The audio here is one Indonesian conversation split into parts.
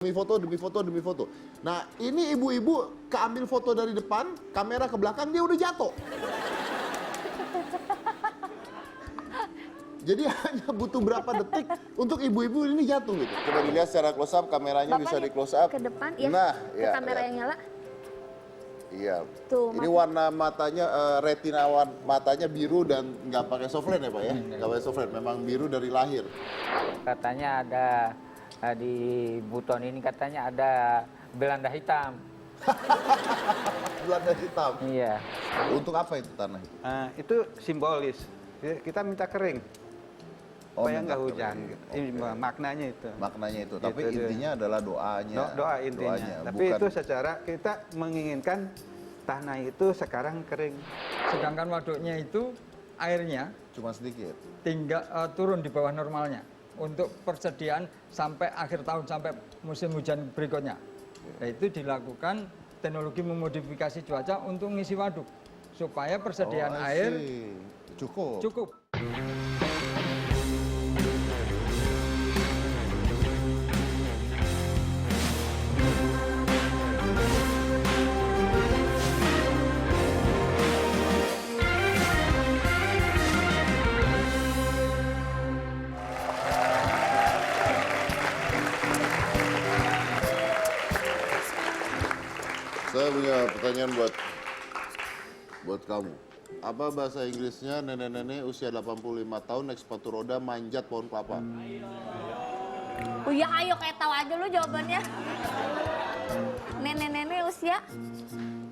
Demi foto, demi foto, demi foto. Nah, ini ibu-ibu keambil foto dari depan, kamera ke belakang, dia udah jatuh. Jadi hanya butuh berapa detik untuk ibu-ibu ini jatuh gitu. Coba dilihat secara close up, kameranya Bapak bisa di close up. ke depan, ya. Nah, Ke ya, kamera ya. yang nyala. Iya. Tuh, Ini warna matanya, retina matanya biru dan nggak pakai softland ya Pak ya? Nggak pakai softland, memang biru dari lahir. Katanya ada di Buton ini katanya ada Belanda hitam. Belanda hitam. Iya. Untuk apa itu tanah itu? Itu simbolis. Kita minta kering supaya minta nggak hujan. kering. Gitu. Ini maknanya itu. Maknanya itu, tapi Gitu, intinya adalah doanya. Doa intinya. Doanya, Tapi bukan- itu secara kita menginginkan tanah itu sekarang kering. Sedangkan waduknya itu airnya cuma sedikit. tinggal turun di bawah normalnya untuk persediaan sampai akhir tahun, sampai musim hujan berikutnya. Nah, itu dilakukan teknologi memodifikasi cuaca untuk ngisi waduk supaya persediaan I air see. Cukup. cukup. Saya punya pertanyaan buat kamu. Apa bahasa Inggrisnya nenek-nenek usia 85 tahun naik sepatu roda manjat pohon kelapa? Oh ya, ayo kayak tahu aja lu jawabannya. Nenek-nenek usia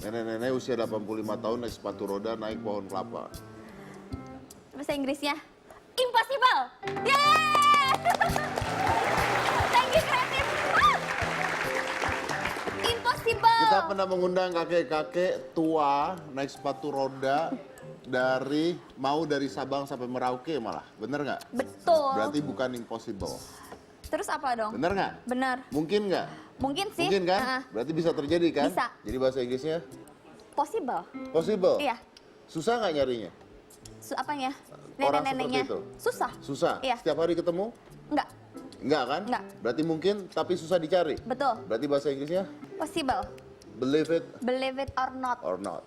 Nenek-nenek usia 85 tahun naik sepatu roda naik pohon kelapa. bahasa Inggrisnya impossible. Yeay! Thank you kreatif. Impossible. Kita pernah mengundang kakek-kakek tua naik sepatu roda dari Sabang sampai Merauke malah. Bener nggak? Betul. Berarti bukan impossible. Terus apa dong? Bener nggak? Benar. Mungkin nggak? Mungkin sih. Mungkin kan? Berarti bisa terjadi kan? Bisa. Jadi bahasa Inggrisnya Possible. possible. Iya. Susah nggak nyarinya? Apanya? Orang Nenek-neneknya. seperti itu? Susah. Susah? Iya. Setiap hari ketemu? Enggak. Enggak kan? Enggak. Berarti mungkin tapi susah dicari. Betul. Berarti bahasa Inggrisnya Possible. believe it Believe it or not. or not.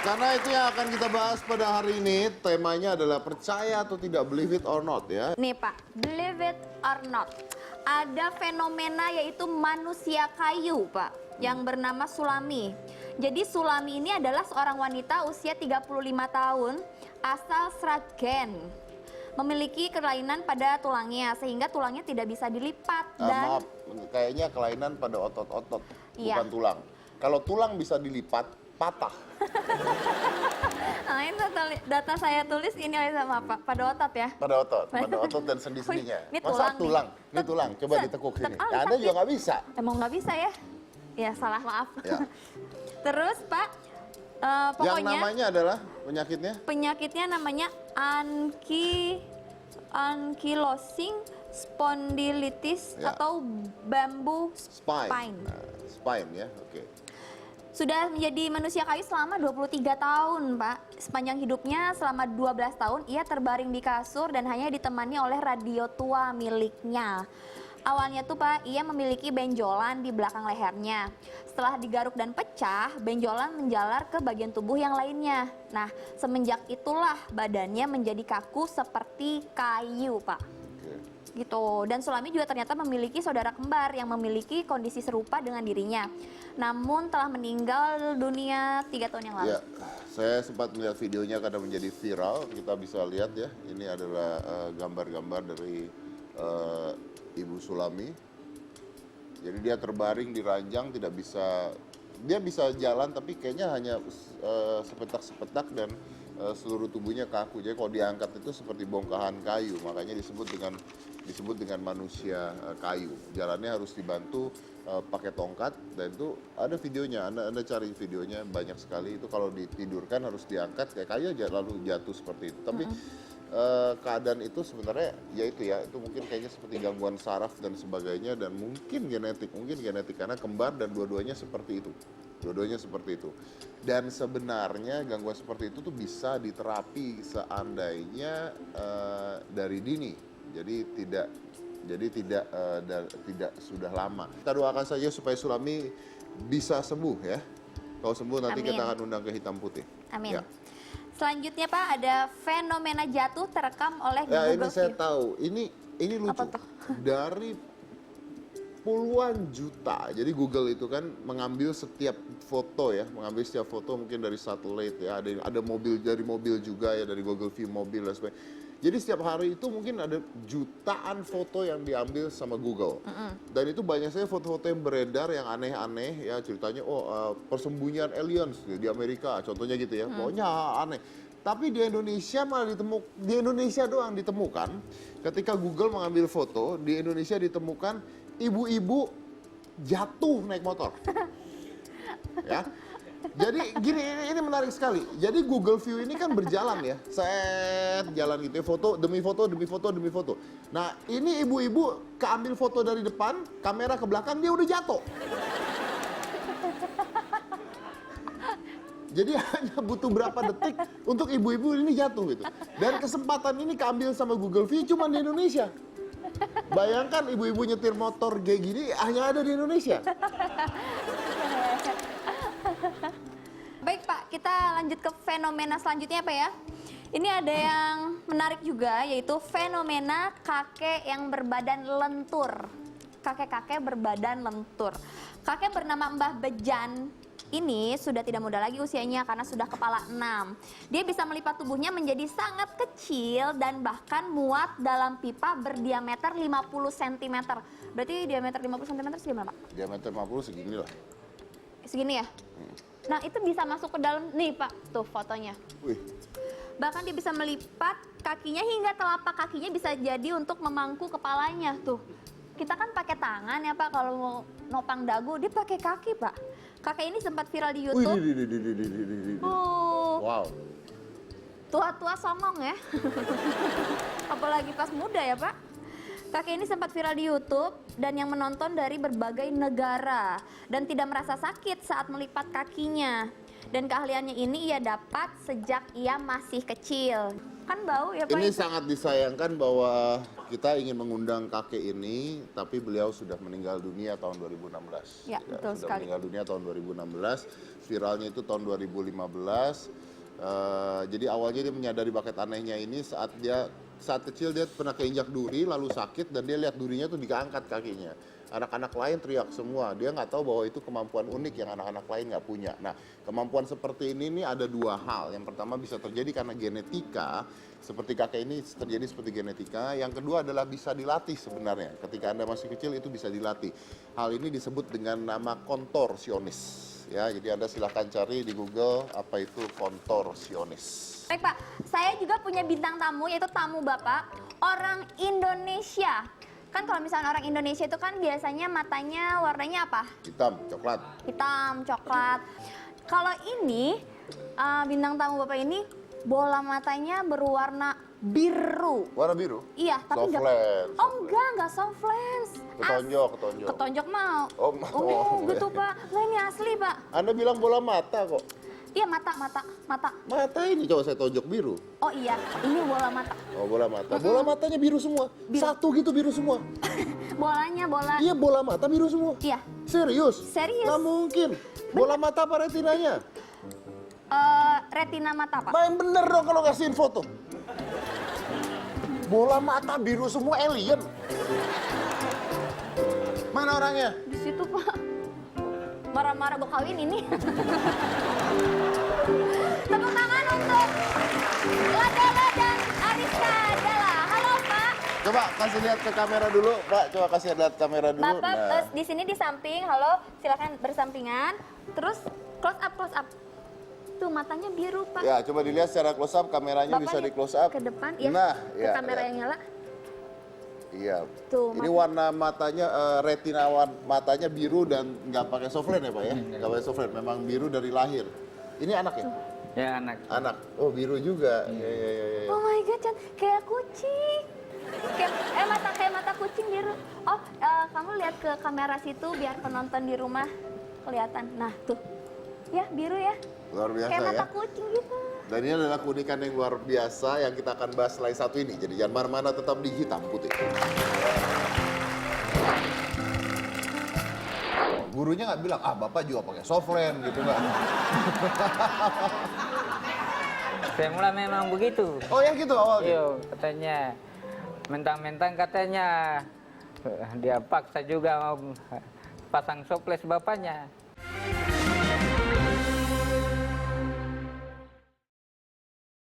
Karena itu yang akan kita bahas pada hari ini, temanya adalah percaya atau tidak, believe it or not ya. Nih Pak, believe it or not. Ada fenomena yaitu manusia kayu Pak, yang bernama Sulami. Jadi Sulami ini adalah seorang wanita usia 35 tahun, asal Sragen. Memiliki kelainan pada tulangnya, sehingga tulangnya tidak bisa dilipat. Dan Maaf, kayaknya kelainan pada otot-otot, Iya. bukan tulang. Kalau tulang bisa dilipat, patah. nah, ini data saya tulis ini sama Pak, pada otot ya. Pada otot dan sendi-sendinya. Ini Masa tulang nih. tulang? Ini tulang, coba Set. ditekuk sini. Ah, Ya, Anda juga nggak bisa. Emang nggak bisa ya? Ya salah, maaf. Ya. Terus Pak, Yang pokoknya namanya adalah penyakitnya? penyakitnya namanya ankylosing spondylitis Ya. atau bambu Spine. Nah, spine ya, oke. Sudah menjadi manusia kayu selama 23 tahun, Pak. Sepanjang hidupnya selama 12 tahun ia terbaring di kasur dan hanya ditemani oleh radio tua miliknya. Awalnya tuh Pak, ia memiliki benjolan di belakang lehernya. Setelah digaruk dan pecah, benjolan menjalar ke bagian tubuh yang lainnya. Nah, semenjak itulah badannya menjadi kaku seperti kayu, Pak. Gitu. Dan Sulami juga ternyata memiliki saudara kembar yang memiliki kondisi serupa dengan dirinya. Namun telah meninggal dunia 3 tahun yang lalu. Ya, saya sempat melihat videonya karena menjadi viral. Kita bisa lihat ya, ini adalah gambar-gambar dari Ibu Sulami. Jadi dia terbaring di ranjang, tidak bisa, dia bisa jalan tapi kayaknya hanya sepetak-sepetak dan seluruh tubuhnya kaku. Jadi kalau diangkat itu seperti bongkahan kayu, makanya disebut dengan manusia kayu. Jalannya harus dibantu pakai tongkat dan itu ada videonya. Anda cari videonya banyak sekali. Itu kalau ditidurkan harus diangkat kayak kayu aja lalu jatuh seperti itu. Tapi keadaan itu sebenarnya ya itu mungkin kayaknya seperti gangguan saraf dan sebagainya dan mungkin genetik karena kembar dan dua-duanya seperti itu. Dua-duanya seperti itu. Dan sebenarnya gangguan seperti itu tuh bisa diterapi seandainya dari dini. Tidak sudah lama. Kita doakan saja supaya Sulami bisa sembuh ya. Kalau sembuh nanti Amin. kita akan undang ke Hitam Putih. Amin. Ya. Selanjutnya Pak, ada fenomena jatuh terekam oleh Ya, ini Google saya View. tahu. Ini lucu. Apa tuh? Dari puluhan juta. Jadi Google itu kan mengambil setiap foto ya, mengambil setiap foto mungkin dari satelit ya, ada mobil, dari mobil juga ya, dari Google View mobil dan sebagainya. Jadi setiap hari itu mungkin ada jutaan foto yang diambil sama Google. Dan itu banyak sekali foto-foto yang beredar yang aneh-aneh ya, ceritanya persembunyian aliens di Amerika contohnya gitu ya. Pokoknya aneh. Tapi di Indonesia malah di Indonesia doang ditemukan ketika Google mengambil foto, di Indonesia ditemukan ibu-ibu jatuh naik motor. Ya. Jadi gini, ini menarik sekali. Jadi Google View ini kan berjalan ya, jalan gitu ya, foto demi foto demi foto demi foto. Nah ini ibu-ibu keambil foto dari depan, kamera ke belakang, dia udah jatuh. Jadi hanya butuh berapa detik untuk ibu-ibu ini jatuh gitu. Dan kesempatan ini keambil sama Google View cuma di Indonesia. Bayangkan ibu-ibu nyetir motor kayak gini hanya ada di Indonesia. Baik Pak, kita lanjut ke fenomena selanjutnya Pak ya. Ini ada yang menarik juga, yaitu fenomena kakek yang berbadan lentur. Kakek-kakek berbadan lentur. Kakek bernama Mbah Bejan ini sudah tidak muda lagi usianya karena sudah kepala 6. Dia bisa melipat tubuhnya menjadi sangat kecil dan bahkan muat dalam pipa berdiameter 50 cm. Berarti diameter 50 cm segimana Pak? Diameter 50 segini lah. Segini ya? Nah itu bisa masuk ke dalam, nih Pak, tuh fotonya. Wih, Bahkan dia bisa melipat kakinya hingga telapak kakinya bisa jadi untuk memangku kepalanya tuh. Kita kan pakai tangan ya Pak kalau mau nopang dagu, dia pakai kaki Pak. Kakek ini sempat viral di wih, YouTube. di. Wow. Tua-tua songong ya. Apalagi pas muda ya Pak. Kakek ini sempat viral di YouTube dan yang menonton dari berbagai negara dan tidak merasa sakit saat melipat kakinya. Dan keahliannya ini ia dapat sejak ia masih kecil. Kan bau ya Pak? Ini sangat disayangkan bahwa kita ingin mengundang kakek ini, tapi beliau sudah meninggal dunia tahun 2016. Ya, betul sudah sekali. meninggal dunia tahun 2016. Viralnya itu tahun 2015. Jadi awalnya dia menyadari bakat anehnya ini saat kecil dia pernah keinjak duri lalu sakit dan dia lihat durinya tuh diangkat kakinya. Anak-anak lain teriak semua, dia nggak tahu bahwa itu kemampuan unik yang anak-anak lain nggak punya. Nah, kemampuan seperti ini nih ada dua hal. Yang pertama bisa terjadi karena genetika, seperti kakek ini terjadi seperti genetika. Yang kedua adalah bisa dilatih sebenarnya. Ketika Anda masih kecil itu bisa dilatih. Hal ini disebut dengan nama kontorsionis. Ya, jadi Anda silahkan cari di Google apa itu kontorsionis. Baik Pak, saya juga punya bintang tamu yaitu tamu Bapak, orang Indonesia. Kan kalau misalnya orang Indonesia itu kan biasanya matanya warnanya apa? Hitam, coklat. Hitam, coklat. Kalau ini bintang tamu Bapak ini bola matanya berwarna biru. Warna biru? Iya, tapi Soft lens. Oh enggak soft lens. Ketonjok. Ketonjok mau. Oh, Gitu Pak. Nah ini asli Pak. Anda bilang bola mata kok. Iya mata. Mata ini coba saya tonjok biru. Oh iya, ini bola mata. Oh, bola mata. Bola matanya biru semua. Satu gitu biru semua. Bolanya bola. Iya, bola mata biru semua. Iya. Serius? Serius. Nggak mungkin. Bola mata apa retinanya? Retina mata Pak. Main bener dong kalau kasihin foto. Bola mata biru semua alien. Mana orangnya? Di situ Pak. Marah-marah gue kawin ini. Tepuk tangan untuk Ladala dan Ariska Dalla. Halo Pak. Coba kasih lihat ke kamera dulu, Pak. Coba kasih lihat kamera dulu. Bapak di sini di samping. Halo, silakan bersampingan. Terus close up. Tuh matanya biru Pak. Ya, coba dilihat secara close up, kameranya Bapak bisa di close up. Ke depan ya. Nah, ke ya, kamera ya. yang nyala. Iya. Tuh, Ini warna matanya, retina matanya biru dan nggak pakai softland ya Pak ya? Nggak pakai softland, memang biru dari lahir. Ini anak ya? Ya anak. Anak. Oh biru juga. Ya. Oh my god, kayak kucing. Kayak mata kucing biru. Oh, kamu lihat ke kamera situ biar penonton di rumah kelihatan. Nah, tuh. Ya, biru ya. Luar biasa Kayak ya. mata kucing gitu. Dan ini adalah keunikan yang luar biasa yang kita akan bahas selain satu ini. Jadi jangan mana-mana, tetap di Hitam Putih. Gurunya nggak bilang, ah bapak juga pakai softland gitu nggak? Semula memang begitu. Oh ya gitu awalnya? Iya, katanya mentang-mentang katanya dia paksa juga mau pasang soples bapaknya.